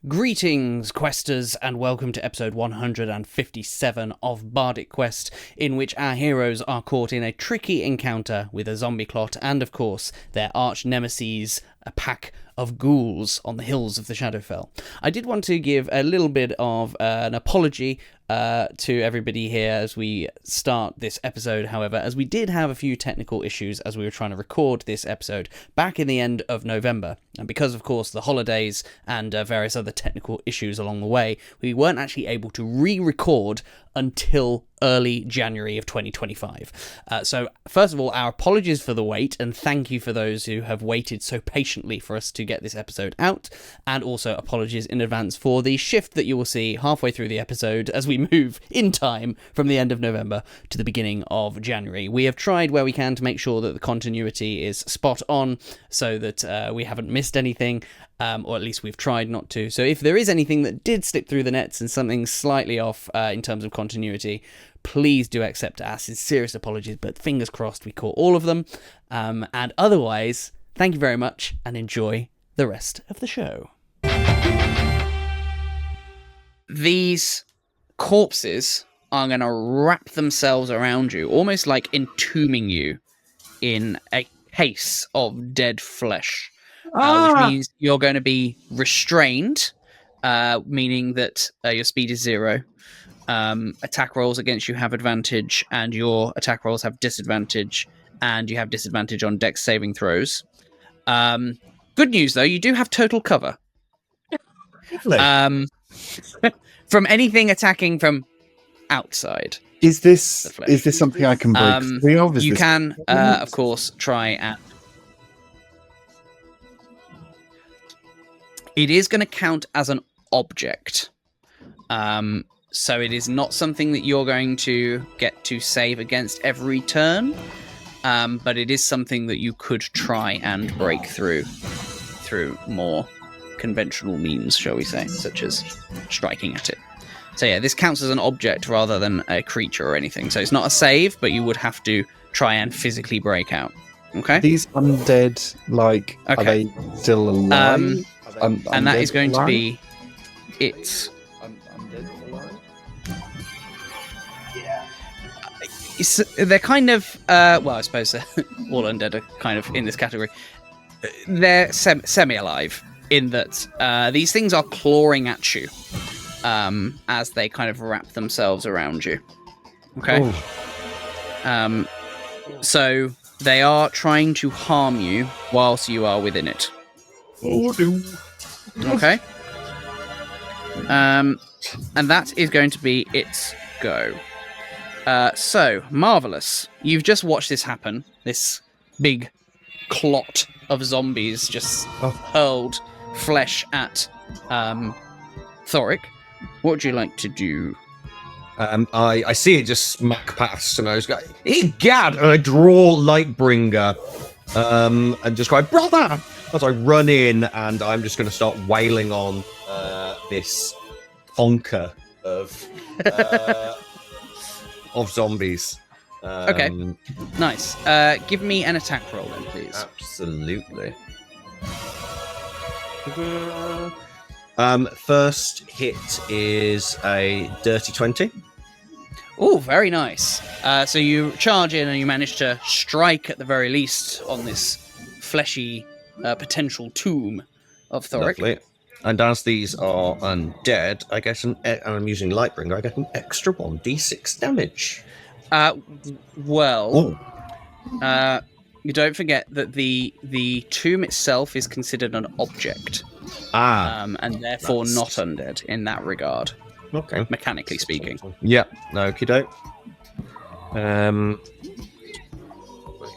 Greetings, questers, and welcome to episode 157 of Bardic Quest, in which our heroes are caught in a tricky encounter with a zombie clot and, of course, their arch nemesis, a pack of ghouls on the hills of the Shadowfell. I did want to give a little bit of an apology to everybody here as we start this episode, however, as we did have a few technical issues as we were trying to record this episode back in the end of November. And because, of course, the holidays and various other technical issues along the way, we weren't actually able to re-record until early January of 2025. So, first of all, our apologies for the wait, and thank you for those who have waited so patiently for us to get this episode out, and also apologies in advance for the shift that you will see halfway through the episode as we move in time from the end of November to the beginning of January. We have tried where we can to make sure that the continuity is spot on so that we haven't missed anything, or at least we've tried not to. So if there is anything that did slip through the nets and something slightly off in terms of continuity, please do accept our sincerest apologies, but fingers crossed we caught all of them. And otherwise, thank you very much and enjoy the rest of the show. These corpses are going to wrap themselves around you, almost like entombing you in a case of dead flesh. Which means you're going to be restrained, meaning that your speed is 0. Attack rolls against you have advantage, and your attack rolls have disadvantage, and you have disadvantage on dex saving throws. Good news, though, you do have total cover. From anything attacking from outside. Is this something I can break free of? You can, of course, try and... It is going to count as an object. So it is not something that you're going to get to save against every turn. But it is something that you could try and break through more conventional means, shall we say, such as striking at it. So yeah, this counts as an object rather than a creature or anything. So it's not a save, but you would have to try and physically break out. Okay? These undead, are they still alive? And that is going to be it. Undead alive? Yeah. They're kind of, well, I suppose all undead are kind of in this category. They're semi-alive in that these things are clawing at you as they kind of wrap themselves around you. Okay? Oh. So they are trying to harm you whilst you are within it. Oh, no. Okay. And that is going to be its go. So, Marvellous, you've just watched this happen. This big clot of zombies just hurled flesh at Thorik. What would you like to do? I see it just smack past, and I was going, "Egad!" And I draw Lightbringer, and just cry, "Brother!" As I run in, and I'm just going to start wailing on this honker of zombies. Okay, nice. Give me an attack roll then, please. Absolutely. First hit is a dirty 20. Oh, very nice. So you charge in and you manage to strike at the very least on this fleshy potential tomb of Thorik. Lovely. And as these are undead, I get and I'm using Lightbringer, I get an extra 1d6 damage. You don't forget that the tomb itself is considered an object. And therefore not undead in that regard. Okay. Mechanically speaking. Yeah, okie doke.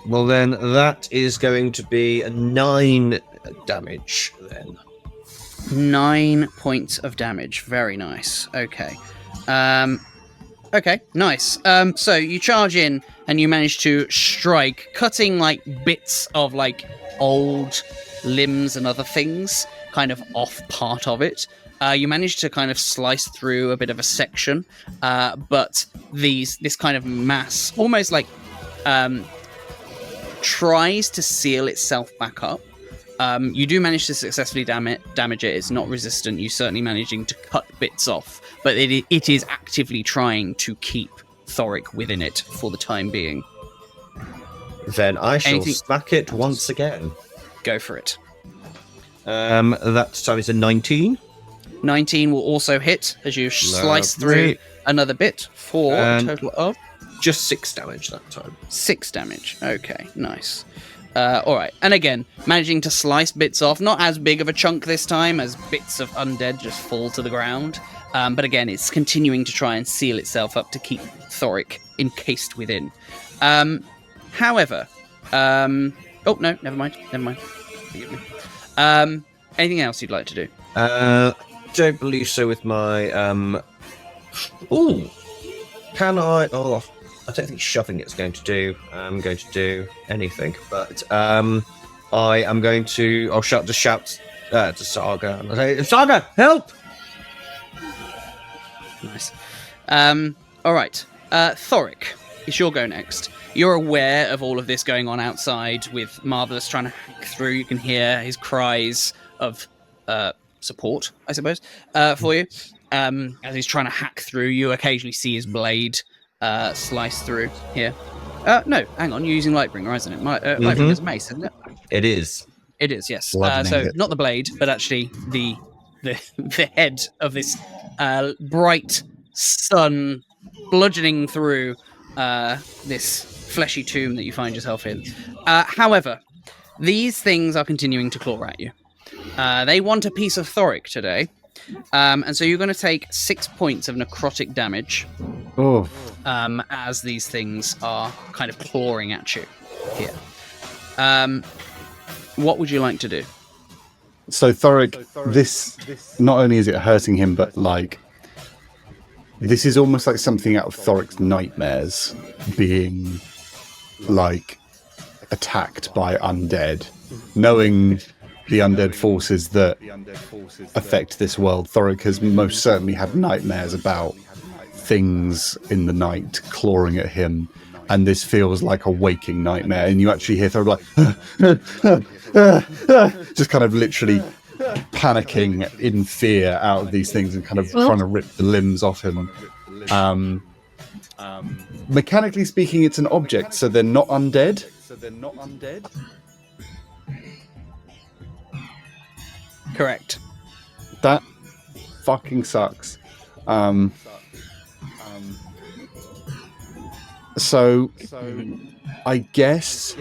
Well then, that is going to be a 9 damage then. 9 points of damage. Very nice. Okay. Okay, nice. So you charge in and you manage to strike, cutting bits of old limbs and other things kind of off part of it. You manage to kind of slice through a bit of a section, but this kind of mass almost tries to seal itself back up, You do manage to successfully damage it. It's not resistant. You're certainly managing to cut bits off, but it is actively trying to keep Thorik within it for the time being. Then I shall smack it once again. Go for it. That time is a 19. 19 will also hit as you slice through another bit for a total of... Just 6 damage that time. 6 damage. Okay, nice. All right, and again, managing to slice bits off. Not as big of a chunk this time as bits of undead just fall to the ground. But again, it's continuing to try and seal itself up to keep Thorik encased within. However... oh, no, never mind. Forgive me. Anything else you'd like to do? Don't believe so with my... Ooh! Can I... Oh, I don't think shoving it's going to do. I'm going to do anything, but I am going to... I'll shout to Saga. And I'll say, Saga, help! Nice. All right. Thorik, it's your go next. You're aware of all of this going on outside with Marvellous trying to hack through. You can hear his cries of support, I suppose, for you. As he's trying to hack through, you occasionally see his blade slice through here. No, hang on, you're using Lightbringer, isn't it? Lightbringer's mace, isn't it? It is. It is, yes. So not the blade, but actually the head of this bright sun bludgeoning through this fleshy tomb that you find yourself in. However, these things are continuing to claw at you. They want a piece of Thorik today. And so you're going to take 6 points of necrotic damage as these things are kind of clawing at you here. What would you like to do? So Thorik, this not only is it hurting him, but like this is almost like something out of Thorik's nightmares, being like attacked by undead, knowing the undead forces that affect this world. Thorik has most certainly had nightmares about things in the night clawing at him, and this feels like a waking nightmare. And you actually hear Thorik like just kind of literally panicking in fear out of these things and kind of trying to rip the limbs off him. Mechanically speaking, it's an object, so they're not undead. Correct. That fucking sucks. So I guess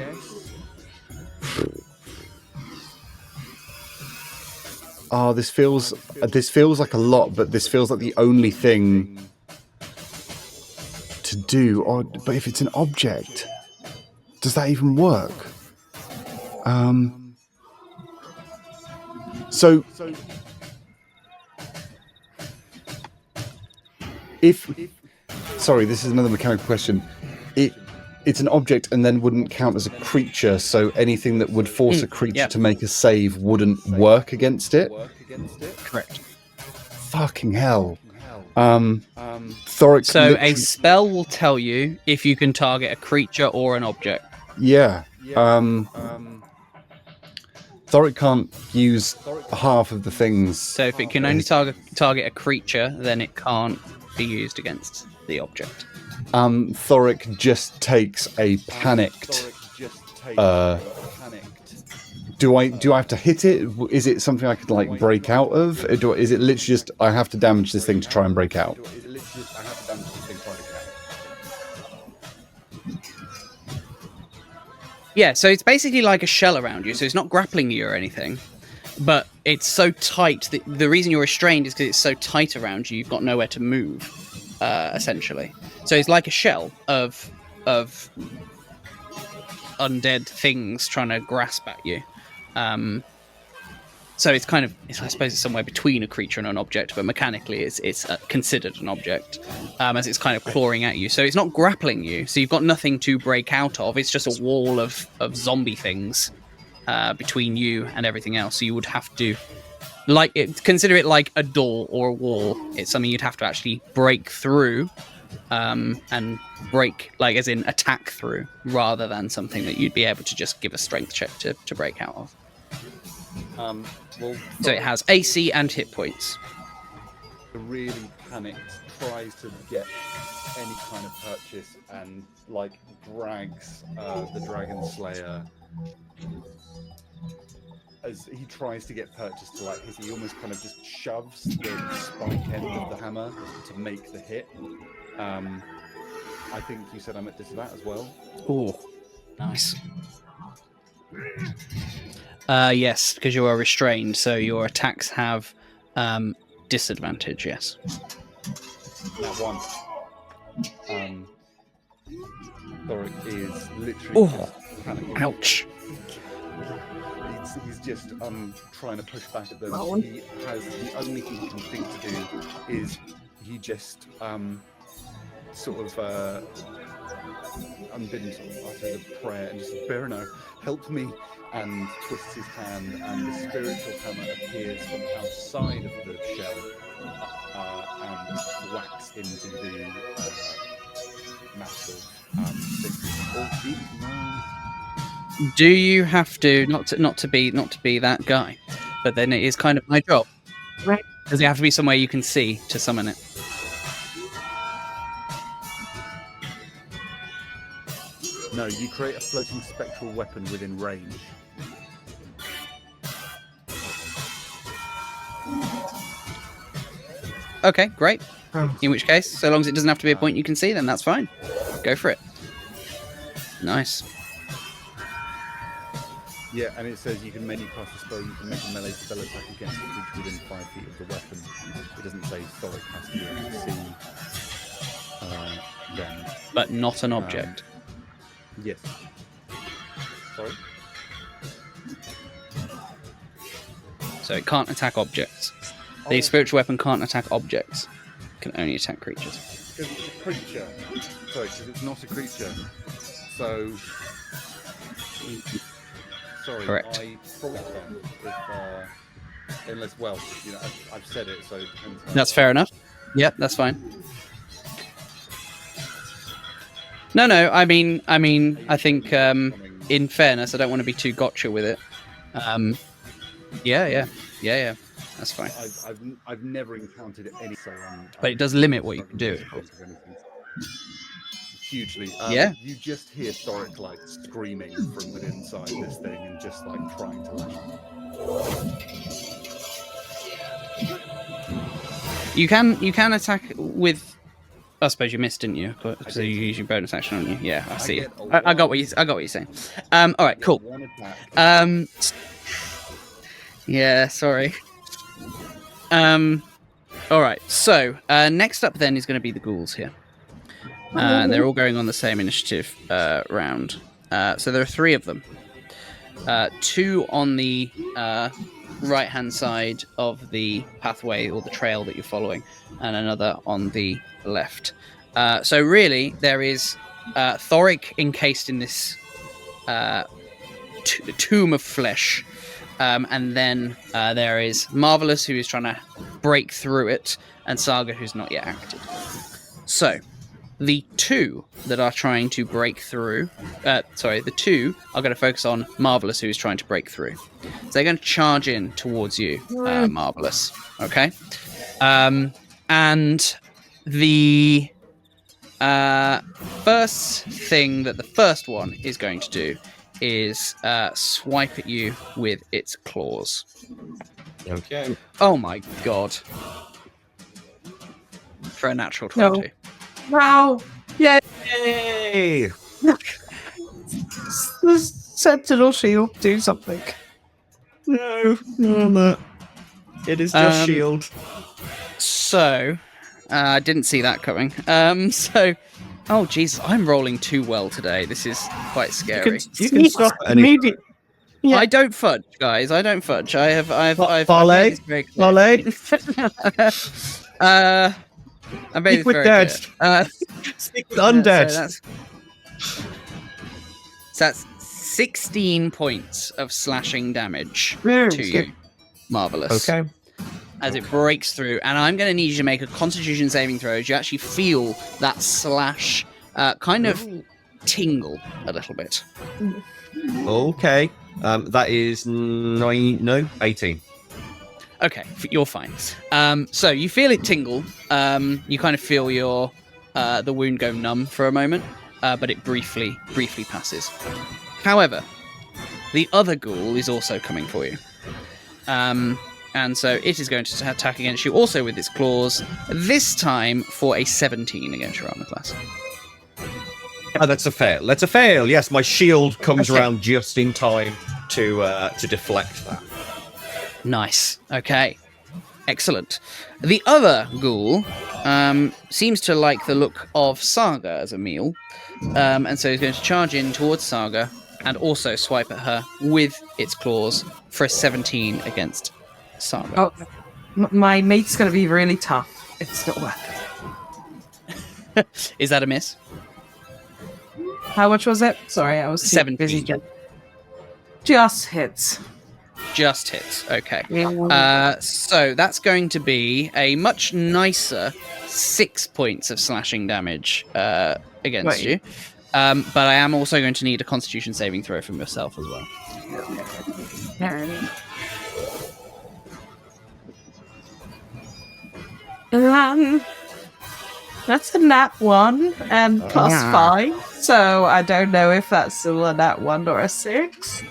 this feels like a lot, but this feels like the only thing to do. But if it's an object, does that even work? So sorry, this is another mechanical question. It's an object and then wouldn't count as a creature, so anything that would force a creature to make a save wouldn't work against it? Correct. Fucking hell. Thorik. So a spell will tell you if you can target a creature or an object. Yeah. Thorik can't use half of the things. So if it can only target a creature, then it can't be used against the object. Thorik just takes a panicked. Do I have to hit it? Is it something I could like break out of? Is it literally just I have to damage this thing to try and break out? Yeah, so it's basically like a shell around you, so it's not grappling you or anything, but it's so tight that the reason you're restrained is because it's so tight around you, you've got nowhere to move, essentially. So it's like a shell of undead things trying to grasp at you. So it's kind of, I suppose it's somewhere between a creature and an object, but mechanically it's considered an object, as it's kind of clawing at you. So it's not grappling you, so you've got nothing to break out of. It's just a wall of zombie things between you and everything else. So you would have to consider it like a door or a wall. It's something you'd have to actually break through, and break, like as in attack through, rather than something that you'd be able to just give a strength check to break out of. Well, So it has AC and hit points. really panicked, tries to get any kind of purchase and like drags the Dragon Slayer as he tries to get purchase to like hit. He almost kind of just shoves the spike end of the hammer to make the hit. I think you said I'm at disadvantage as well. Oh, nice. Yes, because you are restrained, so your attacks have disadvantage. Yes. That one. Thorik is literally panicking. Ouch. He's just trying to push back at them. He has the only thing he can think to do is he just sort of unbidden sort of utters a prayer and just says, "Berno, help me," and twists his hand, and the spiritual hammer appears from outside of the shell and whacks into the massive thing. Oh, geez, no. Do you have to not to be that guy? But then it is kind of my job. Right. Does it have to be somewhere you can see to summon it? No, you create a floating spectral weapon within range. Okay, great. In which case, so long as it doesn't have to be a point you can see, then that's fine. Go for it. Nice. Yeah, and it says you can mainly cast a spell, you can make a melee spell attack against a creature within 5 feet of the weapon. It doesn't say Thorik has to be able to see them. But not an object. Yes. Sorry? So it can't attack objects. The spiritual weapon can't attack objects. It can only attack creatures. Because it's a creature. Sorry, because it's not a creature. So... Sorry, Correct. I thought that if... unless, well, you know, I've said it, so it depends how That's fair enough. Yep, that's fine. No, I mean, I think, in fairness, I don't want to be too gotcha with it. Yeah, that's fine. I've never encountered any so But it does limit what you can do. Hugely. Yeah. You just hear Thorik like screaming from within inside this thing and just like trying to lash. You can attack with. I suppose you missed, didn't you? So you use your bonus action on you. Yeah, I see. I got what you're saying. All right, cool. One attack. Yeah, sorry. All right. So next up then is going to be the ghouls here. They're all going on the same initiative round. So there are 3 of them. 2 on the right-hand side of the pathway or the trail that you're following, and another on the left. So really, there is Thorik encased in this tomb of flesh, and then there is Marvellous, who is trying to break through it, and Saga, who's not yet acted. So the 2 that are trying to break through, the 2 are going to focus on Marvellous, who is trying to break through. So they're going to charge in towards you, Marvellous. Okay? And the first thing that the first one is going to do is swipe at you with its claws. Okay. Oh my god. For a natural 20. No. Wow! Yay! Hey! The Sentinel Shield, do something. No, not. It is just shield. So, I didn't see that coming. Oh Jesus, I'm rolling too well today. This is quite scary. You can stop at any immediate. Yeah. I don't fudge, guys. I don't fudge. I've Ballet? made this very clear. Ballet? I made Speak this with very dead. clear. Speak with undead. So that's 16 points of slashing damage to you. Marvellous. Okay. As it breaks through, and I'm going to need you to make a Constitution saving throw as you actually feel that slash kind of tingle a little bit. Okay. That is 18. Okay, you're fine. So you feel it tingle. You kind of feel your the wound go numb for a moment, but it briefly passes. However, the other ghoul is also coming for you. And so it is going to attack against you also with its claws, this time for a 17 against your armor class. Oh, that's a fail. That's a fail. Yes, my shield comes around just in time to deflect that. Nice. Okay. Excellent. The other ghoul seems to like the look of Saga as a meal, and so he's going to charge in towards Saga and also swipe at her with its claws for a 17 against Saga. Oh, my mate's going to be really tough. It's not worth it. Is that a miss? How much was it? Sorry, I was 17. busy. Just hits. Just hits. Okay. Yeah. So that's going to be a much nicer 6 points of slashing damage against you. But I am also going to need a Constitution saving throw from yourself as well. That's a nat 1 and plus 5. So I don't know if that's still a nat 1 or a 6.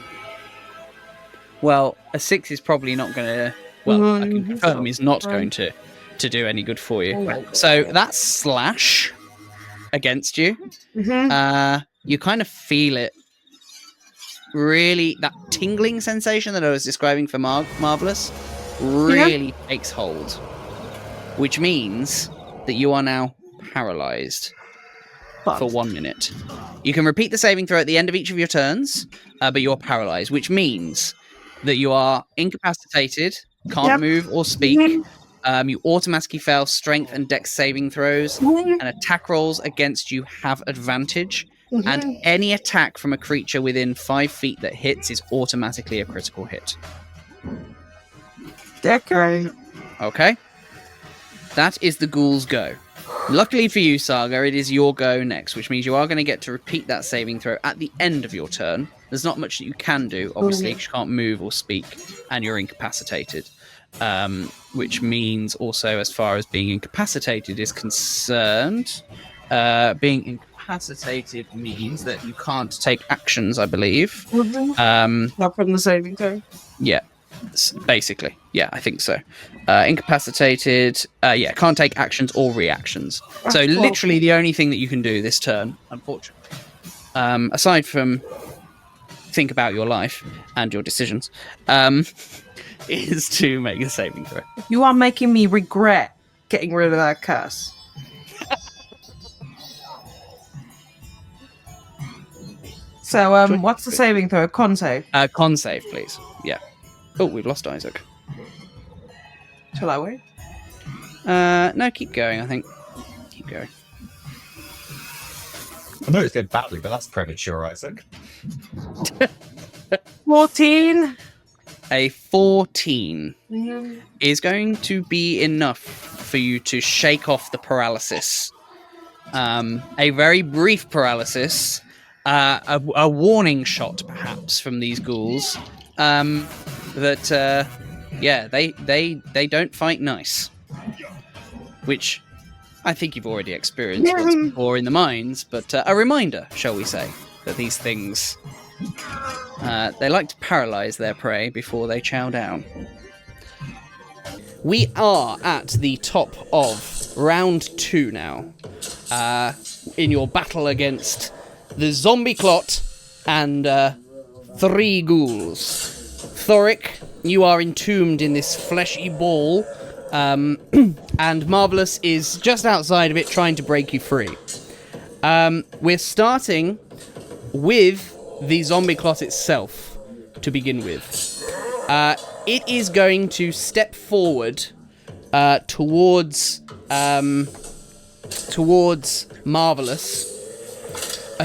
Well, a 6 is probably not going to... Well, I can confirm is not Right. going to do any good for you. So that's slash against you. You kind of feel it. Really, that tingling sensation that I was describing for Marvellous really takes hold. Which means that you are now paralyzed for 1 minute. You can repeat the saving throw at the end of each of your turns, but you're paralyzed, which means that you are incapacitated, can't move or speak. You automatically fail strength and dex saving throws, and attack rolls against you have advantage. And any attack from a creature within 5 feet that hits is automatically a critical hit. Decorate. Okay? That is the ghoul's go. Luckily for you, Saga, it is your go next, which means you are going to get to repeat that saving throw at the end of your turn. There's not much that you can do, obviously, because you can't move or speak, and you're incapacitated. Which means also, as far as being incapacitated is concerned, being incapacitated means that you can't take actions, I believe. Not from the saving throw. Yeah, basically. Yeah, I think so. Incapacitated, can't take actions or reactions. So literally the only thing that you can do this turn, unfortunately, aside from think about your life and your decisions, is to make a saving throw. You are making me regret getting rid of that curse. So, what's the saving throw? Con save. Con save, please. Yeah. Oh, we've lost Isaac. Shall I wait? No, keep going, I think. Keep going. I know it's dead badly, but that's premature, Isaac. 14. A 14 is going to be enough for you to shake off the paralysis. A very brief paralysis, a warning shot perhaps from these ghouls. They don't fight nice, which I think you've already experienced once before in the mines. But a reminder, shall we say, that these things. They like to paralyze their prey before they chow down. We are at the top of round 2 now. In your battle against the zombie Clot and 3 ghouls. Thorik, you are entombed in this fleshy ball, and Marvellous is just outside of it trying to break you free. We're starting with the zombie Clot itself to begin with. It is going to step forward towards Marvellous,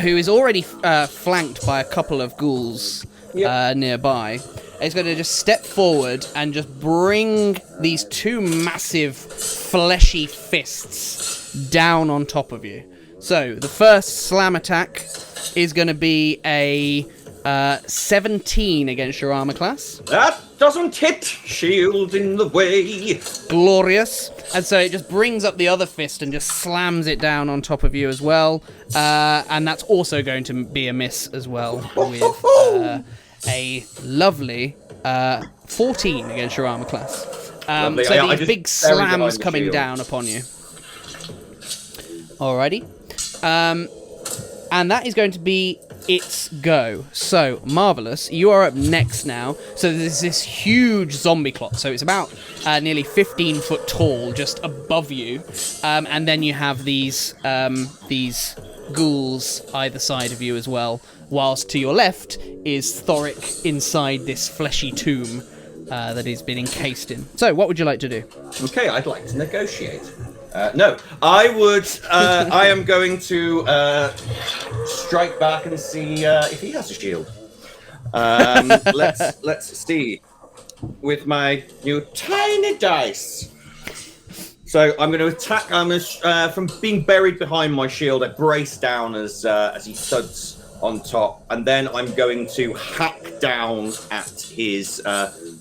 who is already flanked by a couple of ghouls nearby. It's going to just step forward and just bring these 2 massive fleshy fists down on top of you. So the first slam attack is going to be a 17 against your armor class. That doesn't hit. Shield in the way. Glorious. And so it just brings up the other fist and just slams it down on top of you as well. And that's also going to be a miss as well with a lovely 14 against your armor class. So these big slams coming down upon you. Alrighty. And that is going to be its go. So, Marvellous, you are up next now. So there's this huge zombie clot. So it's about nearly 15 foot tall, just above you. And then you have these ghouls either side of you as well. Whilst to your left is Thorik inside this fleshy tomb that he's been encased in. So, what would you like to do? Okay, I'd like to negotiate. No, I would. I am going to strike back and see if he has a shield. Let's see with my new tiny dice. So I'm going to attack. From being buried behind my shield, I brace down as he thuds on top, and then I'm going to hack down at his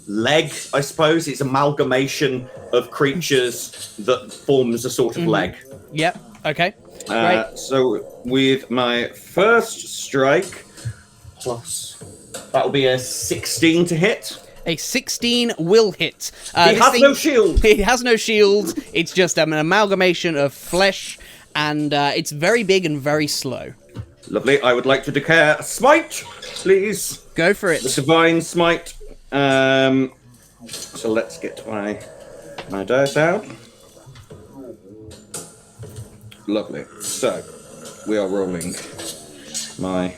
leg. I suppose it's amalgamation of creatures that forms a sort of leg. Yep. Okay. Right. So with my first strike, plus that will be a 16 to hit. A 16 will hit. He has no shield. He has no shield. It's just an amalgamation of flesh, and it's very big and very slow. Lovely. I would like to declare a smite, please. Go for it. The divine smite. So let's get my dice out. Lovely. So we are rolling my.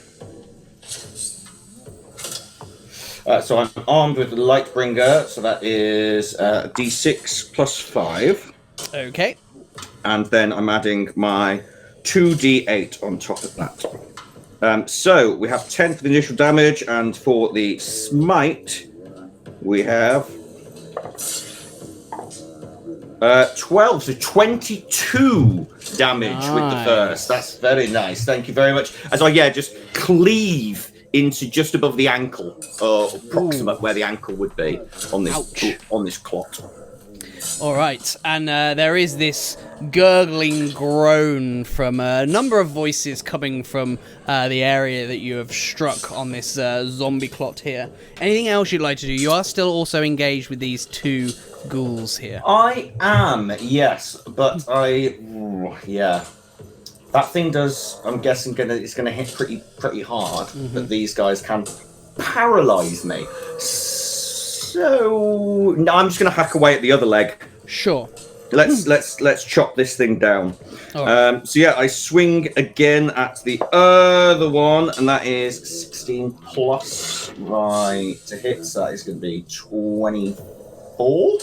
So I'm armed with the Lightbringer, so that is D6 plus 5. Okay. And then I'm adding my 2d8 on top of that. So we have 10 for the initial damage, and for the smite, we have 12, so 22 damage with the first. That's very nice. Thank you very much. As I just cleave into just above the ankle, or approximate where the ankle would be on this clot. All right, and there is this gurgling groan from a number of voices coming from the area that you have struck on this zombie clot here. Anything else you'd like to do? You are still also engaged with these two ghouls here. I am, yes, but that thing does. I'm guessing it's going to hit pretty hard. But these guys can paralyze me. So no, I'm just going to hack away at the other leg. Sure. Let's chop this thing down. Right. So I swing again at the other one, and that is 16 plus to hit. So that is going to be 24.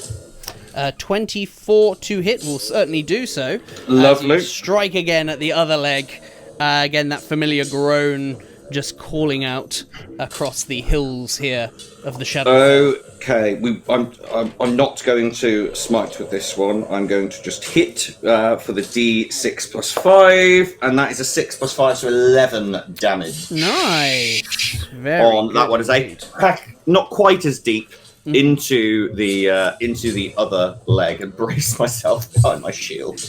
24 to hit will certainly do so. Lovely. Strike again at the other leg. Again, that familiar groan just calling out across the hills here of the Shadowfell. Okay, I'm not going to smite with this one. I'm going to just hit for the D6 plus 5, and that is a 6 plus 5, so 11 damage. Nice. Very on good that one is a crack, not quite as deep into the other leg, and brace myself behind my shield.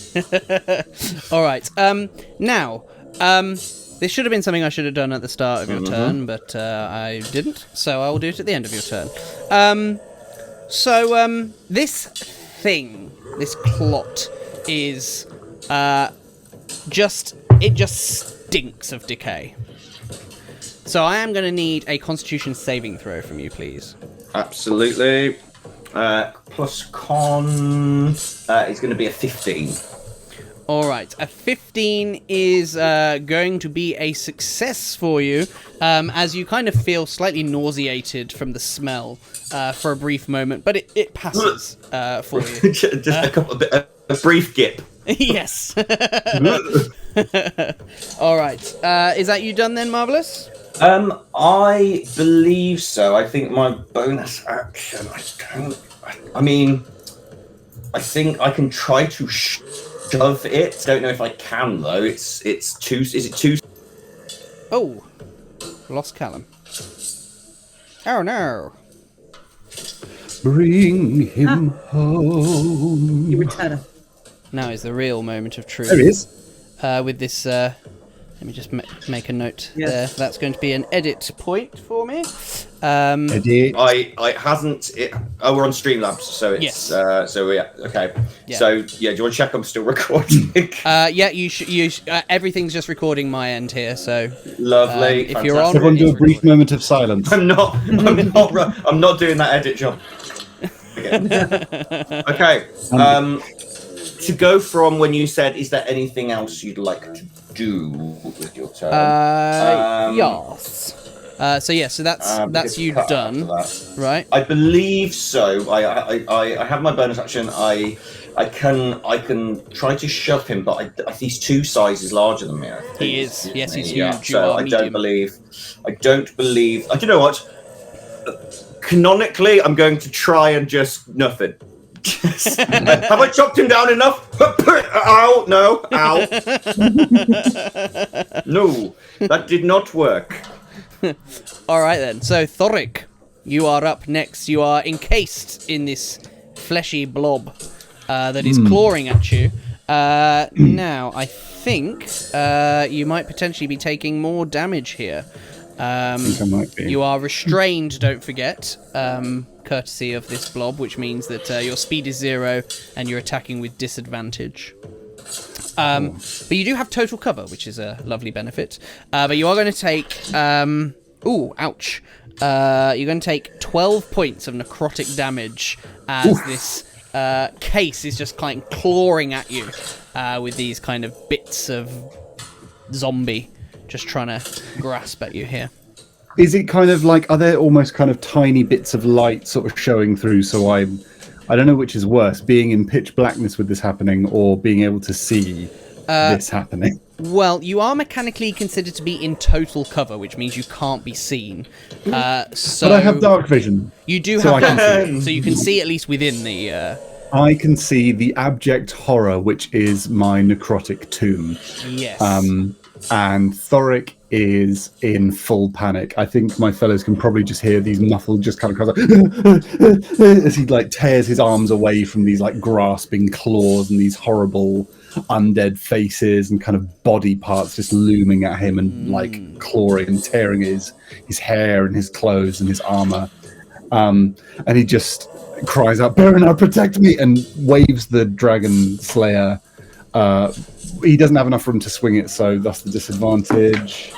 All right. Now, this should have been something I should have done at the start of your turn, but I didn't, so I will do it at the end of your turn. This thing, this clot, is just stinks of decay. So I am going to need a Constitution saving throw from you, please. Absolutely. Plus con is going to be a 15. All right, a 15 is going to be a success for you, as you kind of feel slightly nauseated from the smell for a brief moment, but it passes for you. Just a brief gip. Yes. All right, is that you done then, Marvellous? I believe so. I think my bonus action. I think I can try to shove it. Don't know if I can though. It's two. Is it two? Oh, lost Callum. Oh no. Bring him home. You return. Now is the real moment of truth. There he is. With this, let me just make a note there. That's going to be an edit point for me. Edit. I hasn't. We're on Streamlabs, so it's. Yes. So yeah. Okay. Yeah. So yeah, do you want to check I'm still recording? Yeah, you everything's just recording my end here, so Lovely. if you're on, Everyone do a it's brief recording. moment of silence. I'm not doing that edit job. Okay. To go from when you said, is there anything else you'd like to do with your turn? Yes. So that's you done, right? I believe so. I have my bonus action. I can try to shove him, but he's 2 sizes larger than me. I think. He is. Yes, he's huge. Yeah, You so are I medium. don't believe. Do you know what? Canonically, I'm going to try and just nothing. Have I chopped him down enough? Ow! No! Ow! No, that did not work. All right then. So Thorik, you are up next. You are encased in this fleshy blob that is clawing at you. Now, I think you might potentially be taking more damage here. I think I might be. You are restrained, don't forget, courtesy of this blob, which means that your speed is 0 and you're attacking with disadvantage. But you do have total cover, which is a lovely benefit. But you are going to take... ouch. You're going to take 12 points of necrotic damage as this case is just kind of clawing at you with these kind of bits of zombie just trying to grasp at you here. Is it kind of like, are there almost kind of tiny bits of light sort of showing through? So I don't know which is worse, being in pitch blackness with this happening or being able to see this happening. Well, you are mechanically considered to be in total cover, which means you can't be seen. So But I have dark vision. You do so have I can dark see vision, so you can see at least within the... I can see the abject horror, which is my necrotic tomb. Yes. And Thorik is in full panic. I think my fellows can probably just hear these muffled, just kind of cries like, as he like tears his arms away from these like grasping claws and these horrible undead faces and kind of body parts just looming at him and like clawing and tearing his hair and his clothes and his armor. And he just cries out, "Baronar, protect me!" and waves the dragon slayer. He doesn't have enough room to swing it, so that's the disadvantage.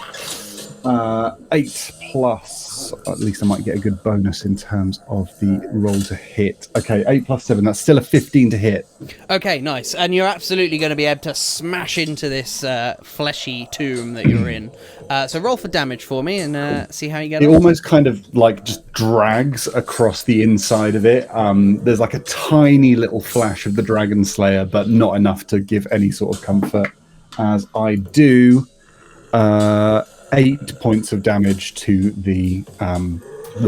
8 plus, at least I might get a good bonus in terms of the roll to hit. Okay, 8 plus 7, that's still a 15 to hit. Okay, nice. And you're absolutely going to be able to smash into this fleshy tomb that you're in. So roll for damage for me and see how you get It on. almost kind of like just drags across the inside of it. There's like a tiny little flash of the Dragon Slayer, but not enough to give any sort of comfort. As I do 8 points of damage to the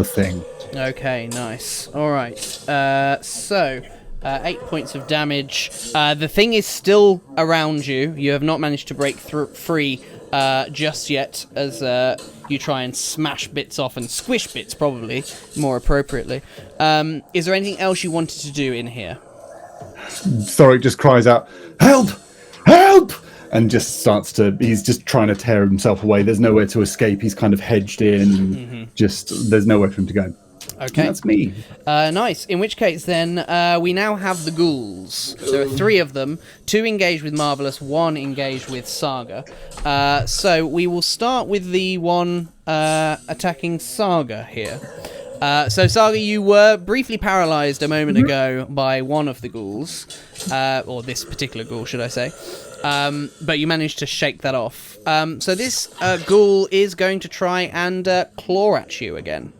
thing. Okay, nice. All right. So 8 points of damage. The thing is still around you. You have not managed to break free just yet, as you try and smash bits off and squish bits, probably more appropriately. Is there anything else you wanted to do in here? Thorik just cries out, "Help! Help!" and just starts to, he's just trying to tear himself away. There's nowhere to escape. He's kind of hedged in. Just, there's nowhere for him to go. Okay. That's me. Nice. In which case, then, we now have the ghouls. There are 3 of them. 2 engaged with Marvellous, 1 engaged with Saga. So we will start with the one attacking Saga here. So Saga, you were briefly paralysed a moment ago by one of the ghouls. Or this particular ghoul, should I say. But you managed to shake that off. So this ghoul is going to try and claw at you again.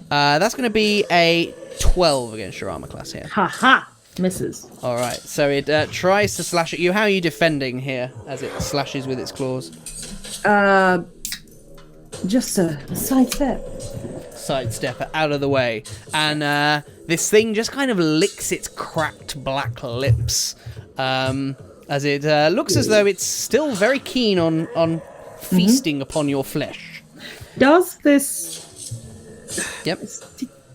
That's going to be a 12 against your armor class here. Ha ha! Misses. All right, so it tries to slash at you. How are you defending here as it slashes with its claws? Just a sidestep. Sidestep out of the way. And this thing just kind of licks its cracked black lips as it looks as though it's still very keen on feasting upon your flesh. Does this? Yep.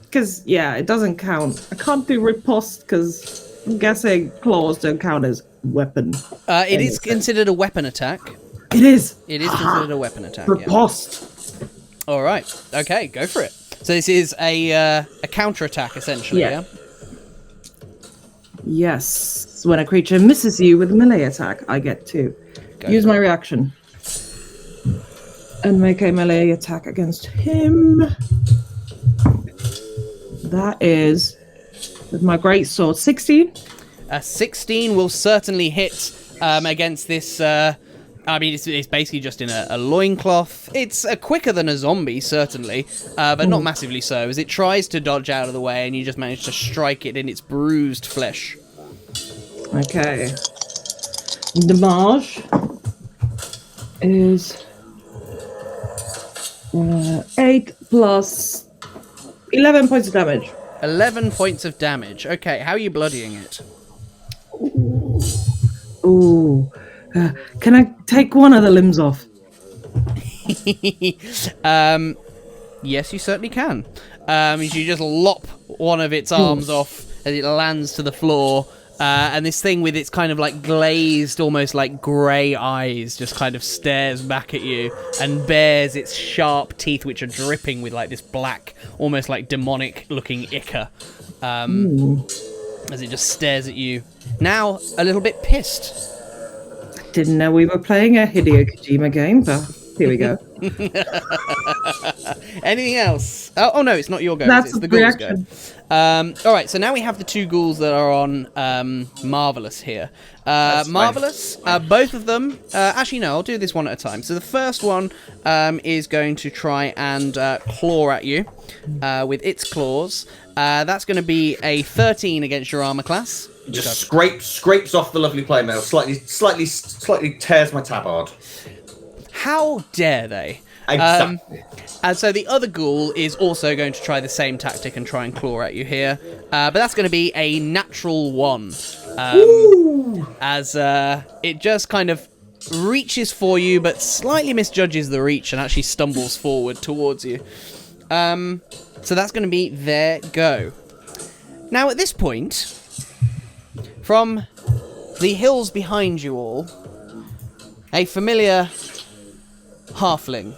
Because it doesn't count. I can't do riposte because I'm guessing claws don't count as weapon. It is considered a weapon attack. It is. It is considered a weapon attack. Riposte. Yeah. All right. Okay, go for it. So this is a counterattack, essentially, yeah? Yes. When a creature misses you with a melee attack, I get to use my reaction and make a melee attack against him. That is, with my great sword, 16. A 16 will certainly hit against this. I mean, it's basically just in a loincloth. It's quicker than a zombie, certainly, but not massively so, as it tries to dodge out of the way, and you just manage to strike it in its bruised flesh. Okay. Damage is 8 plus 11 points of damage. 11 points of damage. Okay, how are you bloodying it? Ooh. Can I take one of the limbs off? Yes, you certainly can. You just lop one of its arms off as it lands to the floor, and this thing with its kind of like glazed, almost like grey eyes just kind of stares back at you and bares its sharp teeth, which are dripping with like this black, almost like demonic looking ichor, as it just stares at you. Now a little bit pissed. Didn't know we were playing a Hideo Kojima game, but here we go. Anything else? Oh no, it's not your go. That's it's the ghouls' go. reaction. All right, so now we have the two ghouls that are on Marvellous here. Marvellous, both of them. Actually, no, I'll do this one at a time. So the first one is going to try and claw at you with its claws. That's going to be a 13 against your armor class. Just scrapes off the lovely playmail, slightly tears my tabard. How dare they? Exactly. And so the other ghoul is also going to try the same tactic and try and claw at you here. But that's going to be a natural 1. As it just kind of reaches for you, but slightly misjudges the reach and actually stumbles forward towards you. So that's going to be their go. Now at this point, from the hills behind you all, a familiar halfling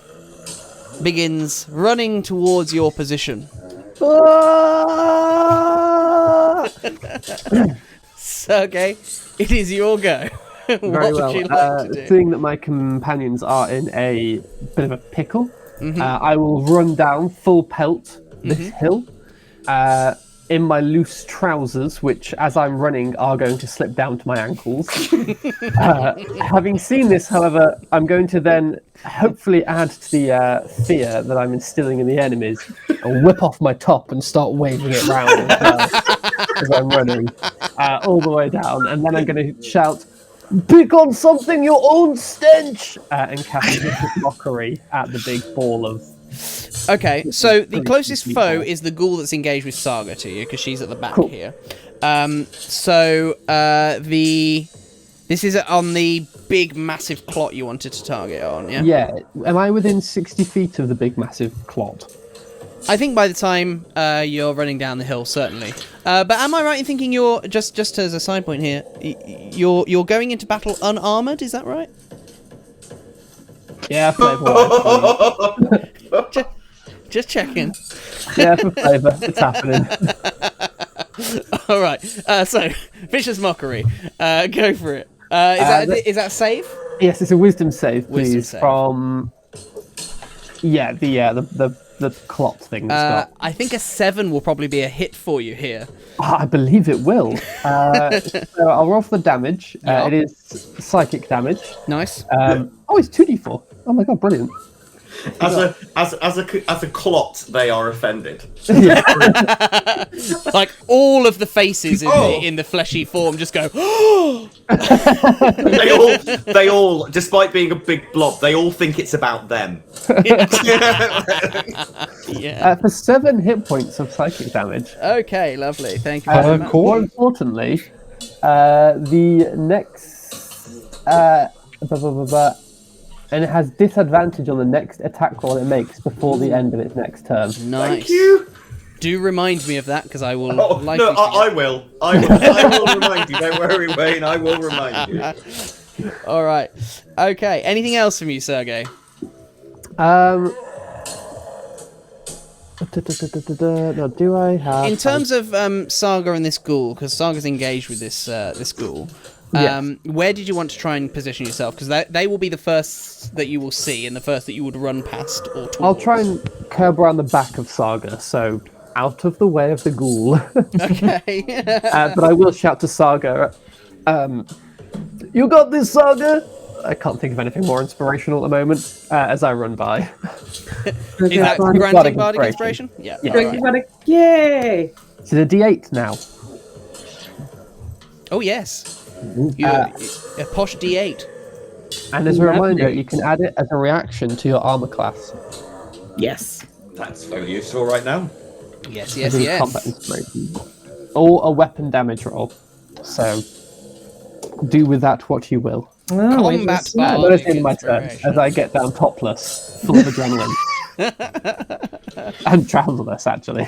begins running towards your position. Sergey, it is your go. What Very would well. you like to do? Seeing that my companions are in a bit of a pickle, I will run down full pelt this hill in my loose trousers, which, as I'm running, are going to slip down to my ankles. Having seen this, however, I'm going to then hopefully add to the fear that I'm instilling in the enemies, and whip off my top and start waving it round as I'm running all the way down. And then I'm going to shout, "Pick on something your own stench!" And cast vicious mockery at the big ball of... Okay, so the closest foe is the ghoul that's engaged with Saga to you, because she's at the back here. This is on the big, massive clot you wanted to target on, yeah? Yeah. Am I within 60 feet of the big, massive clot? I think by the time you're running down the hill, certainly. But am I right in thinking you're, just as a side point here, you're going into battle unarmored, is that right? Yeah, flavour. Just checking. Yeah, for flavour. It's happening. All right. So, vicious mockery. Go for it. Is that save? Yes, it's a wisdom save, please. Wisdom save. From the clot thing that's got. I think a 7 will probably be a hit for you here. I believe it will. So I'll roll for the damage. Yeah. It is psychic damage. Nice. It's 2d4. Oh my god, brilliant. As a clot, they are offended. Like all of the faces in the fleshy form just go. They all, despite being a big blob, they all think it's about them. Yeah. For 7 hit points of psychic damage. Okay, lovely. Thank you very much. More importantly, the next and it has disadvantage on the next attack roll it makes before the end of its next turn. Nice. Thank you. Do remind me of that, because I will Oh, likely no, I forget. will. I will remind you. Don't worry, Wayne. I will remind you. All right. Okay. Anything else from you, Sergey? No, do I have? In terms of Saga and this ghoul, because Saga's engaged with this ghoul, Yes. where did you want to try and position yourself? Because they will be the first that you will see and the first that you would run past or towards. I'll try and curb around the back of Saga, so out of the way of the ghoul. Okay. But I will shout to Saga, you got this, Saga! I can't think of anything more inspirational at the moment, as I run by. Is that granting Bardic Inspiration. Inspiration? Yeah. Yeah. all right. Yay! Is it a D8 now? Oh, yes. A posh D8. And as a reminder, you can add it as a reaction to your armor class. Yes. That's very useful right now. Yes, As in yes, combat yes. inspiration. Or a weapon damage roll. So, do with that what you will. Oh, Combat it's But Bardic it's in my turn, Inspiration. as I get down topless, full of adrenaline. And trouserless, actually.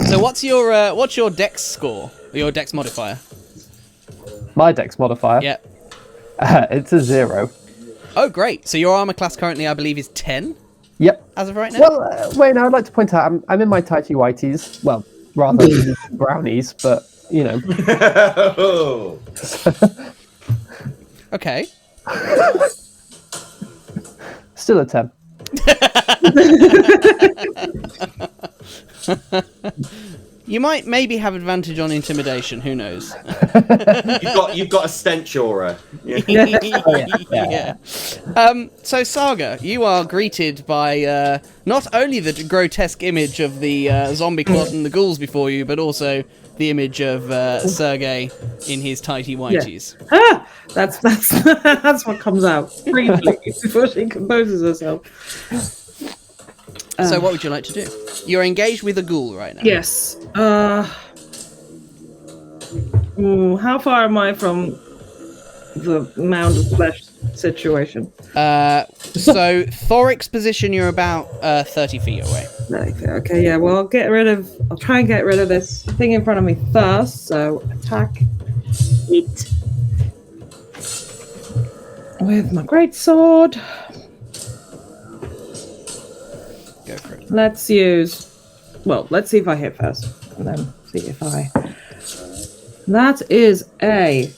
So what's your dex score? Or your dex modifier? My dex modifier, Yeah. it's a 0. Oh, great. So your armor class currently, I believe, is 10 Yep. as of right now? Well, Wayne, I'd like to point out, I'm in my tighty whities. Well, rather brownies, but, you know. Oh. Okay. Still a 10. You might maybe have advantage on intimidation, who knows? You've got a stench aura. Yeah. Yeah. So Saga, you are greeted by not only the grotesque image of the zombie Clot and the ghouls before you, but also the image of Sergey in his tighty whities. Ah, that's that's what comes out briefly before she composes herself. So what would you like to do? You're engaged with a ghoul right now. Yes. How far am I from the mound of flesh situation? So Thorik's position, you're about 30 feet away. Okay, yeah. Well, I'll try and get rid of this thing in front of me first. So attack it with my greatsword. Go for it. Let's see if I hit first, and then see if I. That is a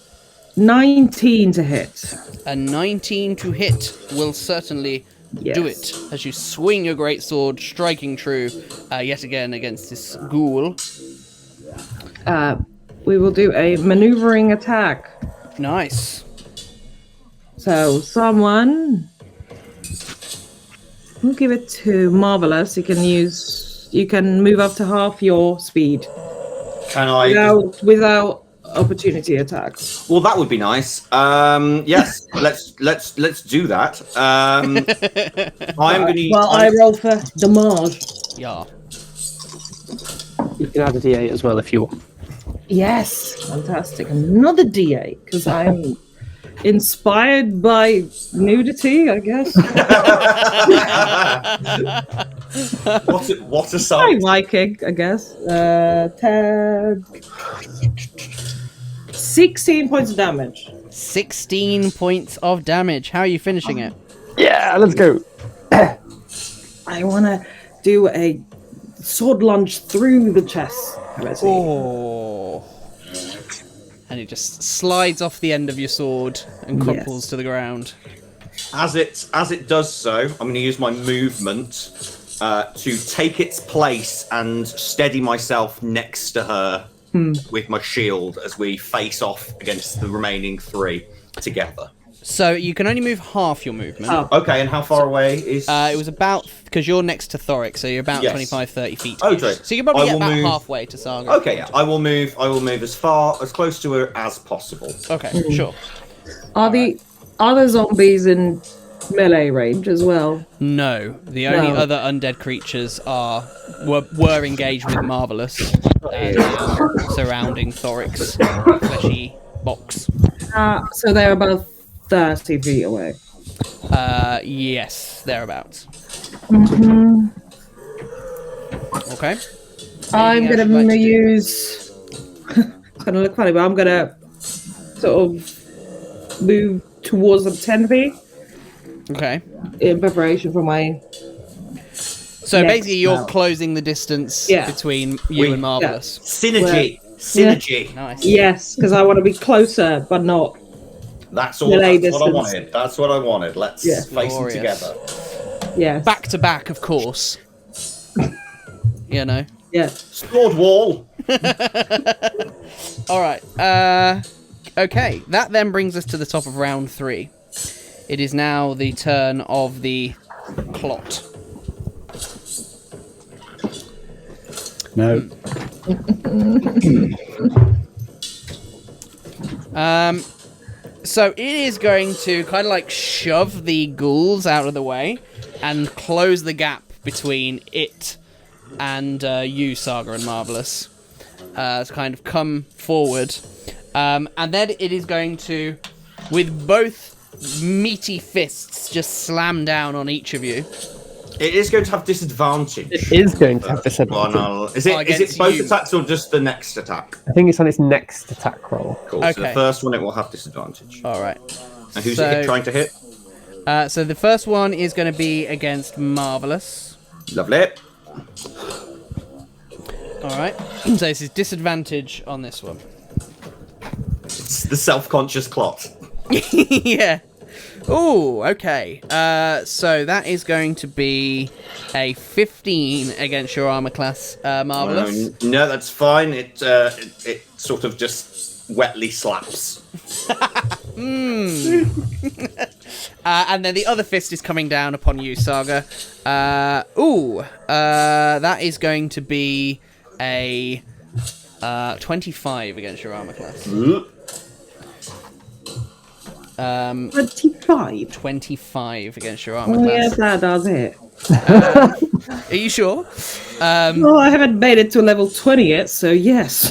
19 to hit. A 19 to hit will certainly do it as you swing your great sword, striking true yet again against this ghoul. We will do a maneuvering attack. Nice. So someone, we'll give it to Marvellous. You can move up to half your speed Can I? without opportunity attacks. Well, that would be nice. Yes, let's do that. I'm going to. Well, I roll for damage. Yeah. You can add a D8 as well if you want. Yes, fantastic. Another D8 because I'm inspired by nudity, I guess. What a I sight! Viking, I guess. 16 points of damage. 16 points of damage. How are you finishing it? Yeah, let's go. I want to do a sword lunge through the chest. Oh. And it just slides off the end of your sword and crumples to the ground. As it does so, I'm going to use my movement to take its place and steady myself next to her with my shield as we face off against the remaining three together. So you can only move half your movement. Oh. Okay, and how far away is? It was about, because you're next to Thorik, so you're about Yes. 25, 30 feet. Oh, great. So you can probably I get will about move- halfway to Saga. Okay, yeah, I will move as close to her as possible. Okay, sure. Are the other zombies in melee range as well? No, the only No. other undead creatures were engaged with Marvellous and surrounding Thorik's fleshy box. So they're about 30 feet away. Yes, thereabouts. Okay. I'm Anything else going you'd like to do? use... It's going to look funny, but I'm going to sort of move towards the 10 feet Okay. in preparation for my... So Next basically, you're round. closing the distance Yeah. between you and Marvellous. Synergy. Nice. Yes, because I want to be closer, but not... That's all. Melee That's what I distance. wanted. That's what I wanted. Let's Yeah. face them Glorious. together. Yes. Back to back, of course. You know. Yeah. Sword wall. All right. Okay. That then brings us to the top of round 3. It is now the turn of the Clot. No. So it is going to kind of like shove the ghouls out of the way and close the gap between it and you, Saga and Marvellous. To kind of come forward. And then it is going to, with both meaty fists, just slam down on each of you. It is going to have disadvantage. It is going to have disadvantage. Is it against both you. attacks or just the next attack? I think it's on its next attack roll. Cool. So Okay. the first one it will have disadvantage. All right. And who's So- it trying to hit? So the first one is going to be against Marvellous. Lovely. All right. So this is disadvantage on this one. It's the self-conscious Clot. Yeah. Ooh, okay. So that is going to be a 15 against your armor class, Marvellous. No, that's fine. It sort of just wetly slaps. And then the other fist is coming down upon you, Saga. That is going to be a 25 against your armor class. 25. 25 against your armor Oh, yeah, class. that does it. Are you sure? Well, I haven't made it to level 20 yet, so yes.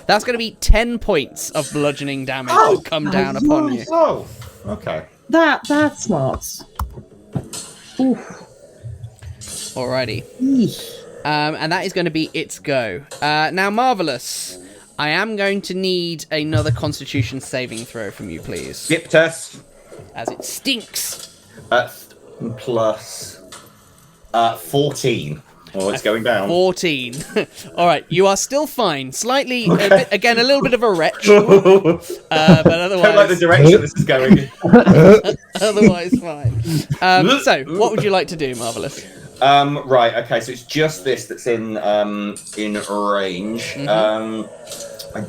That's going to be 10 points of bludgeoning damage to come down upon you. Oh, okay. That's smart. Oof. Alrighty. Eesh. And that is going to be its go. Now, Marvellous, I am going to need another Constitution saving throw from you, please. Skip test. As it stinks. Plus 14. Oh, it's going down. 14. Alright, you are still fine. Slightly, again, a little bit of a wretch. But I don't like the otherwise, direction this is going. otherwise fine. So, what would you like to do, Marvellous? Right. Okay. So it's just this that's in range. I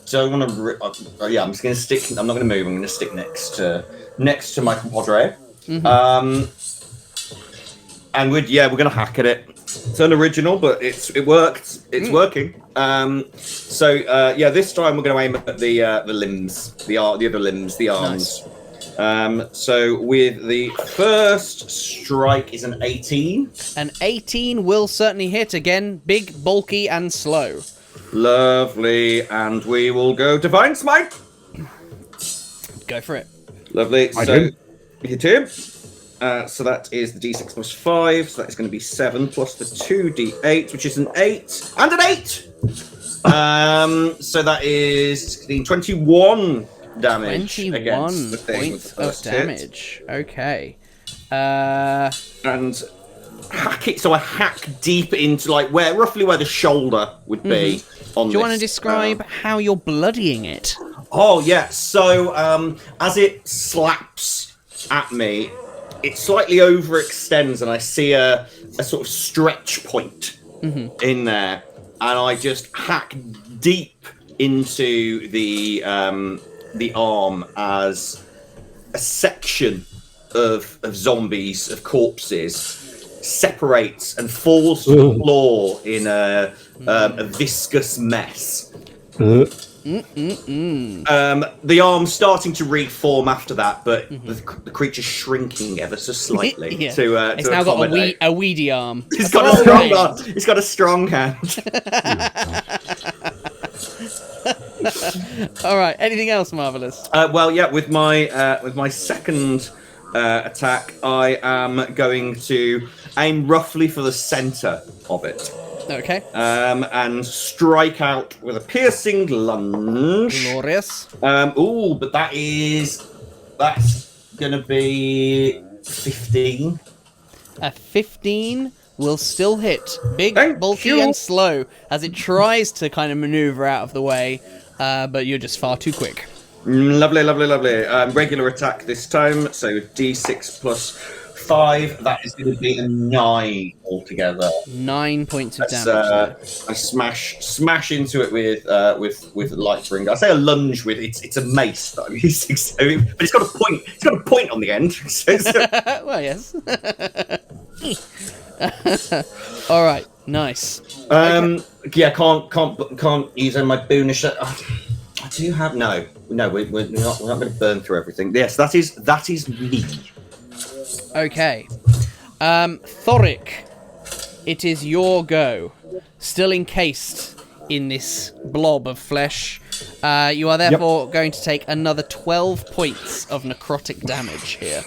don't want to. Yeah, I'm just going to stick. I'm not going to move. I'm going to stick next to my compadre. And we're going to hack at it. It's unoriginal, but it worked. It's working. This time we're going to aim at the limbs, the other limbs, the arms. Nice. So with the first strike is an 18. An 18 will certainly hit. Again, big, bulky, and slow. Lovely, and we will go Divine Smite. Go for it. Lovely. I So do. hit him. So that is the d6 plus 5. So that is going to be 7 plus the 2d8, which is an 8 and an 8. So that is 16, 21 damage 21 against the thing with points the of first hit. damage. Okay. And hack it. So I hack deep into roughly where the shoulder would be on. Do you want to describe how you're bloodying it? Oh yeah. So as it slaps at me, it slightly overextends, and I see a sort of stretch point in there, and I just hack deep into the arm as a section of zombies, of corpses, separates and falls to the floor in a viscous mess. The arm's starting to reform after that, but the creature's shrinking ever so slightly Yeah. to It's now got accommodate. a weedy arm. It's got a strong arm. It's got a strong hand. All right. Anything else, Marvellous? Well, yeah. With my second attack, I am going to aim roughly for the center of it. Okay. And strike out with a piercing lunge. Glorious. But that's gonna be 15. A 15 will still hit. Big, Thank bulky, you. and slow as it tries to kind of maneuver out of the way, but you're just far too quick. Lovely. Regular attack this time, so D6 plus 5. That is going to be a 9 altogether. 9 points of damage. I smash into it with Lightbringer. I say a lunge with it's a mace that I'm using, so, but it's got a point. It's got a point on the end. So, Well, yes. All right. Nice. Yeah, can't use my boonish. I do have no. We're not going to burn through everything. Yes, that is me. Okay. Thorik, it is your go. Still encased in this blob of flesh. You are therefore going to take another 12 points of necrotic damage here.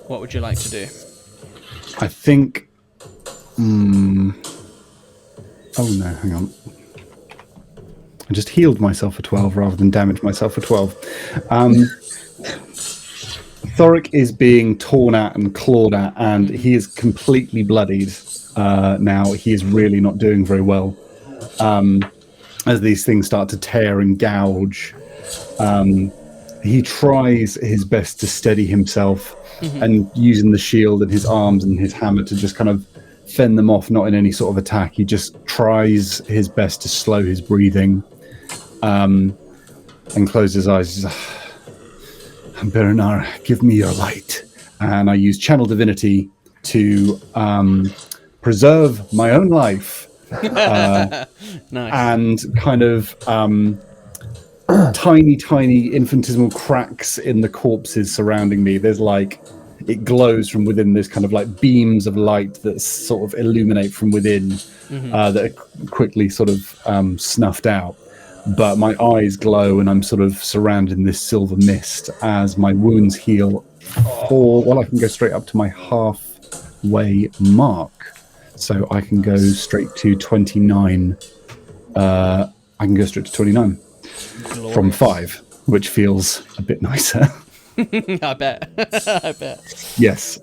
What would you like to do? I think. Oh no, hang on. I just healed myself for 12 rather than damaged myself for 12. Thorik is being torn at and clawed at, and he is completely bloodied now. He is really not doing very well. As these things start to tear and gouge, he tries his best to steady himself and using the shield and his arms and his hammer to just kind of fend them off, not in any sort of attack. He just tries his best to slow his breathing and close his eyes. He's like, Beranar, give me your light. And I use Channel Divinity to preserve my own life. Nice. And kind of tiny infinitesimal cracks in the corpses surrounding me. There's like, it glows from within. There's kind of like beams of light that sort of illuminate from within that are quickly sort of snuffed out. But my eyes glow and I'm sort of surrounded in this silver mist as my wounds heal. I can go straight up to my halfway mark. So I can go straight to 29. I can go straight to 29 from 5, which feels a bit nicer. I bet. Yes.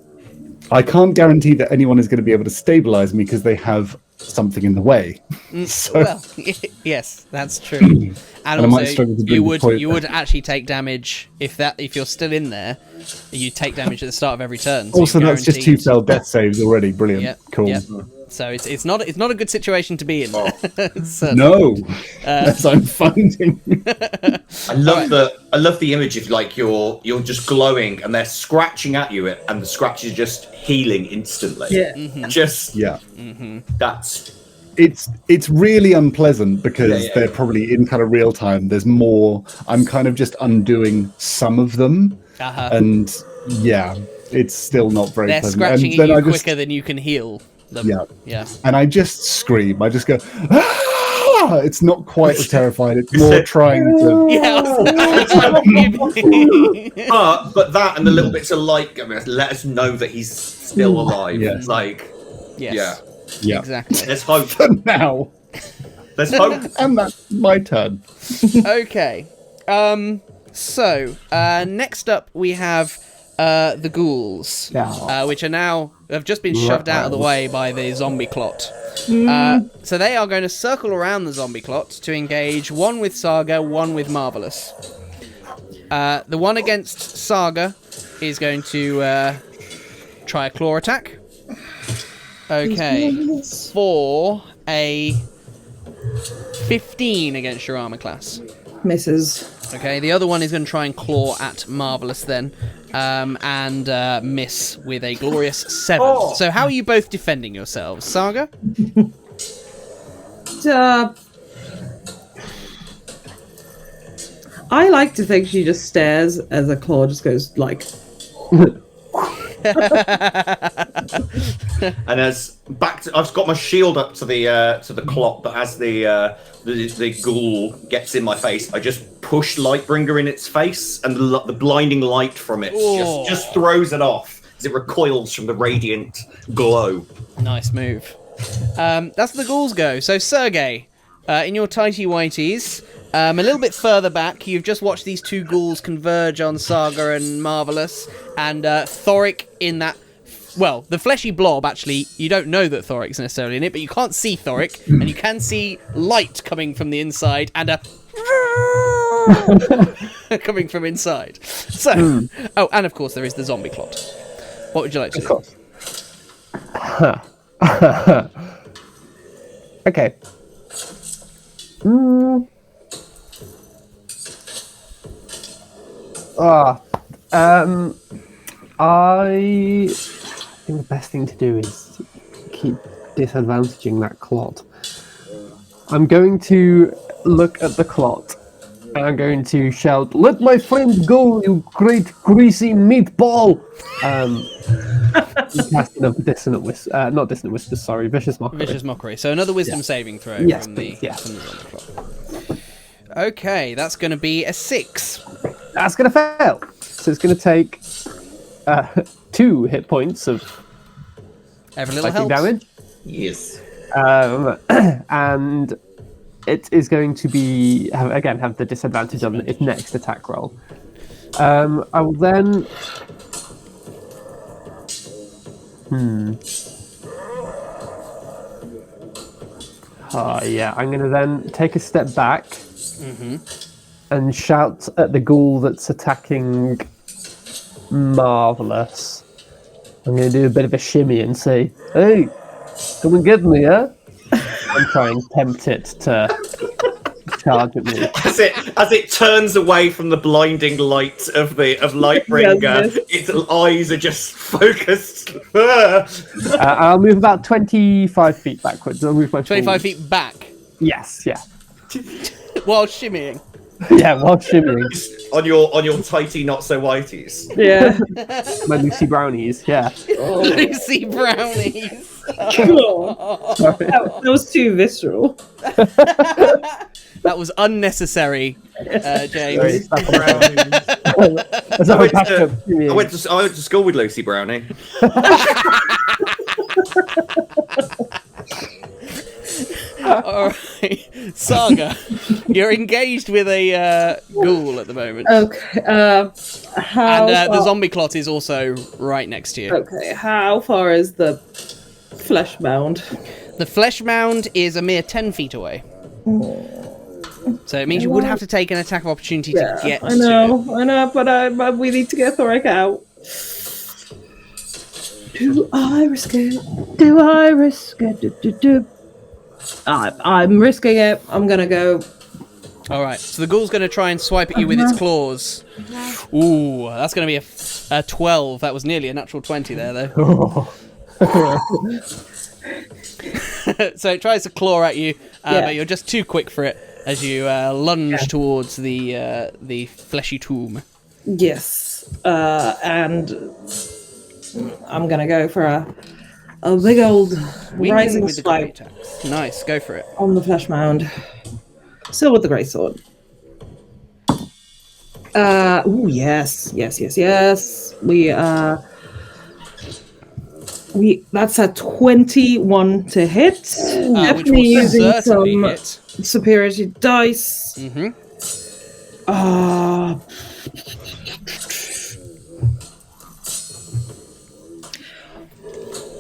I can't guarantee that anyone is going to be able to stabilize me because they have something in the way. Well, yes, that's true. And I might also, struggle to you bring the point would actually take damage if you're still in there. You take damage at the start of every turn. So Also, you're that's just 2 guaranteed- failed death saves already. Brilliant. Yep, Cool. yep. So it's not a good situation to be in. No, as I'm finding. I love the image of like you're just glowing and they're scratching at you and the scratches are just healing instantly. Yeah. Just Yeah. that's It's really unpleasant because they're probably in kind of real time. There's more. I'm kind of just undoing some of them, and it's still not very They're pleasant. scratching And at then you quicker than you can heal them. Yeah. And I just scream. I just go. Ah! It's not quite as terrifying. It's more trying to. Yeah. but that and the little bits of light let us know that he's still alive. Yes. Like Yes. Yeah. Exactly. there's hope. For now. There's hope. And that's my turn. Okay. So next up we have the ghouls, which have just been shoved out of the way by the zombie clot. So they are going to circle around the zombie clot to engage one with Saga, one with Marvellous. The one against Saga is going to try a claw attack. Okay. For a 15 against your armor class. Misses. Okay, the other one is going to try and claw at Marvellous then, and miss with a glorious 7. Oh. So how are you both defending yourselves? Saga? I like to think she just stares as a claw just goes like... And I've got my shield up to the Clot, but as the ghoul gets in my face, I just push Lightbringer in its face, and the blinding light from it just throws it off as it recoils from the radiant glow. Nice move. That's the ghouls go. So Sergey, in your tighty whities, a little bit further back, you've just watched these two ghouls converge on Saga and Marvellous, and Thorik in that. Well, the fleshy blob, actually, you don't know that Thorik's necessarily in it, but you can't see Thorik, and you can see light coming from the inside, and a coming from inside. So, oh, and of course there is the zombie Clot. What would you like to do? Okay. I think the best thing to do is keep disadvantaging that Clot. I'm going to look at the Clot, and I'm going to shout, "Let my friend go, you great greasy meatball!" Cast another dissonant whisper, not dissonant whisper, sorry, vicious mockery. Vicious mockery. So another wisdom saving throw Yes, from please, the zombie Clot. Okay, that's going to be a 6. That's going to fail. So it's going to take 2 hit points of Every little fighting helps. damage. Yes. And it is going to be have the disadvantage on its next attack roll. I will then. I'm going to then take a step back and shout at the ghoul that's attacking Marvellous. I'm going to do a bit of a shimmy and say, "Hey, come and get me, huh?" And try and tempt it to charge at me. As it turns away from the blinding light of Lightbringer, Yes. its eyes are just focused. I'll move about 25 feet backwards. I'll move my 25 forward. feet back Yes, yeah. while shimmying. Yeah, while shimmying. on your tighty not so whities. Yeah. My Lucy Brownies, yeah. Lucy brownies. Cool. That was too visceral. That was unnecessary, James. As I back up shimmying. I went to school with Lucy Brownie. Alright, Saga, you're engaged with a ghoul at the moment. Okay. How And the far... zombie Clot is also right next to you. Okay. How far is the flesh mound? The flesh mound is a mere 10 feet away. So it means you would have to take an attack of opportunity to get I to know, but we need to get Thorik out. Do I risk it? Do I risk it? I'm risking it. I'm gonna go. Alright, so the ghoul's going to try and swipe at you with its claws. Ooh, that's going to be a 12. That was nearly a natural 20 there, though. So it tries to claw at you, but you're just too quick for it as you lunge towards the fleshy tomb. Yes, and I'm gonna go for a big old Winging rising with the great swipe axe. Nice, go for it. on the flesh mound. Still with the great sword. Ooh, yes. That's a 21 to hit. Which Definitely will using certainly some hit. superiority dice.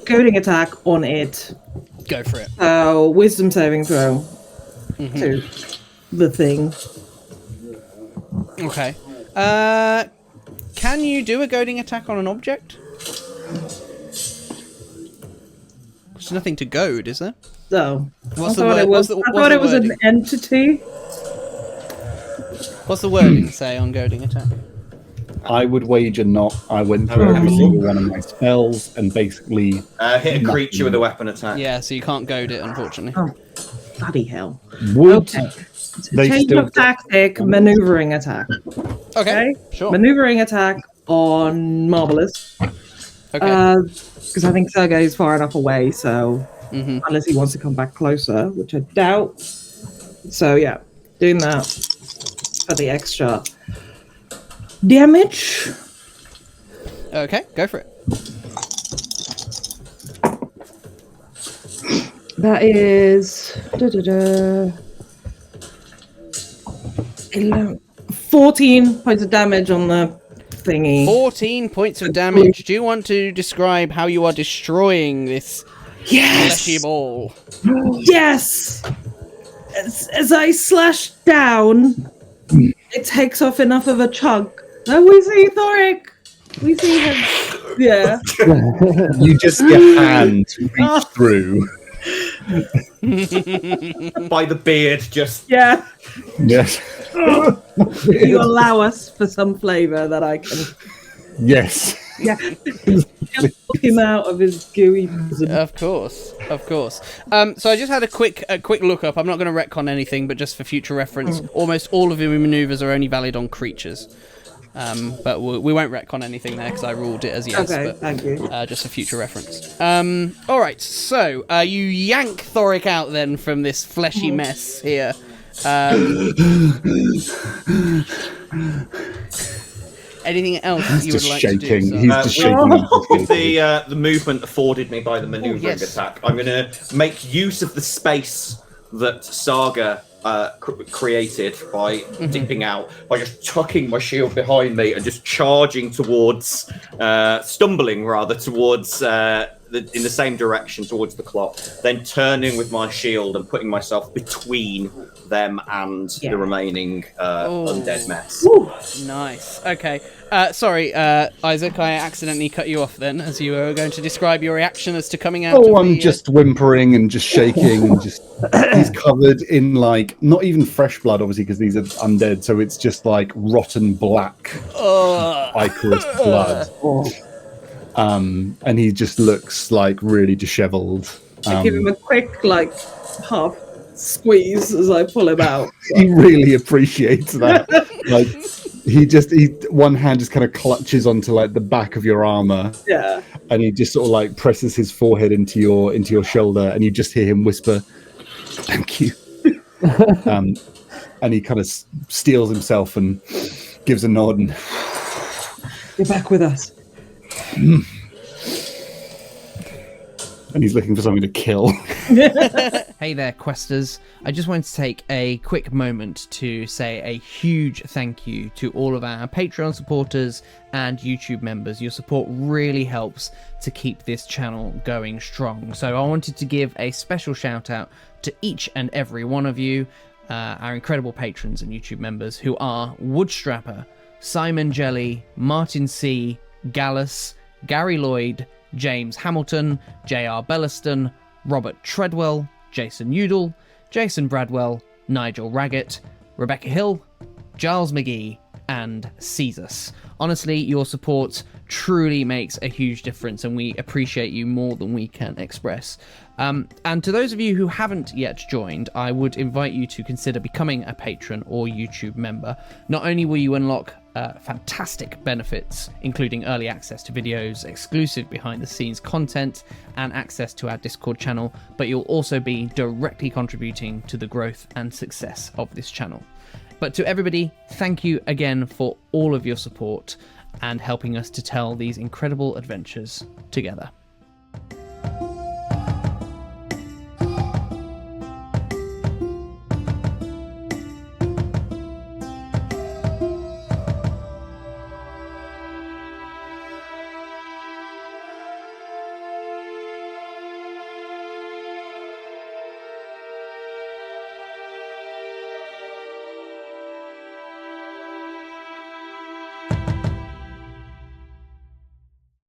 Goading attack on it. Go for it. Wisdom saving throw to the thing. Okay. Can you do a goading attack on an object? There's nothing to goad, is there? So What's I the thought word? it was, What's I thought it was an wording? entity. What's the wording say on goading attack? I would wager not. I went through every single one of my spells and basically Hit a creature with a weapon attack. Yeah, so you can't goad it, unfortunately. Oh, bloody hell. would Okay. they Change still of tactic, maneuvering attack. Okay, Okay? sure. Maneuvering attack on Marvellous. Okay. Because I think Sergey is far enough away, so unless he wants to come back closer, which I doubt. So yeah, doing that for the extra damage. Okay, go for it. That is 14 points of damage on the thingy. 14 points of damage. Do you want to describe how you are destroying this fleshy ball? Yes! As I slash down, it takes off enough of a chunk. Oh, we see Thorik! We see him. Yeah. You just your hand reach through. By the beard, just Yeah. Yes. You allow us for some flavour that I can. Yes. Yeah. Just pull him out of his gooey prison. Of course. So I just had a quick look up. I'm not going to retcon anything, but just for future reference, almost all of your maneuvers are only valid on creatures. But we won't retcon anything there because I ruled it as yes. Okay, but, thank you. just for future reference. All right, so you yank Thorik out then from this fleshy mess here. Anything else He's you just would like shaking. to do? Sir? He's just shaking. with the movement afforded me by the maneuvering yes. attack, I'm going to make use of the space that Saga created by dipping out, by just tucking my shield behind me and just charging towards, stumbling rather towards in the same direction towards the Clot, then turning with my shield and putting myself between them and the remaining undead mess. Nice. Okay. Sorry, Isaac, I accidentally cut you off then as you were going to describe your reaction as to coming out. Oh, I'm just whimpering and just shaking. And just he's covered in like not even fresh blood, obviously, because these are undead. So it's just like rotten black ichorous blood. And he just looks like really dishevelled. I give him a quick, like, half squeeze as I pull him out. He really appreciates that. Like he one hand just kind of clutches onto like the back of your armor. Yeah. And he just sort of like presses his forehead into your shoulder, and you just hear him whisper, "Thank you." And he kind of steels himself and gives a nod and You're back with us. and he's looking for something to kill. Hey there, Questers. I just wanted to take a quick moment to say a huge thank you to all of our Patreon supporters and YouTube members. Your support really helps to keep this channel going strong. So I wanted to give a special shout out to each and every one of you, our incredible patrons and YouTube members, who are Woodstrapper, Simon Jelly, Martin C, Gallus, Gary Lloyd, James Hamilton, J.R. Bellaston, Robert Treadwell, Jason Udall, Jason Bradwell, Nigel Raggett, Rebecca Hill, Giles McGee, and Caesars. Honestly, your support truly makes a huge difference, and we appreciate you more than we can express. And to those of you who haven't yet joined, I would invite you to consider becoming a patron or YouTube member. Not only will you unlock fantastic benefits, including early access to videos, exclusive behind-the-scenes content, and access to our Discord channel, but you'll also be directly contributing to the growth and success of this channel. But to everybody, thank you again for all of your support and helping us to tell these incredible adventures together.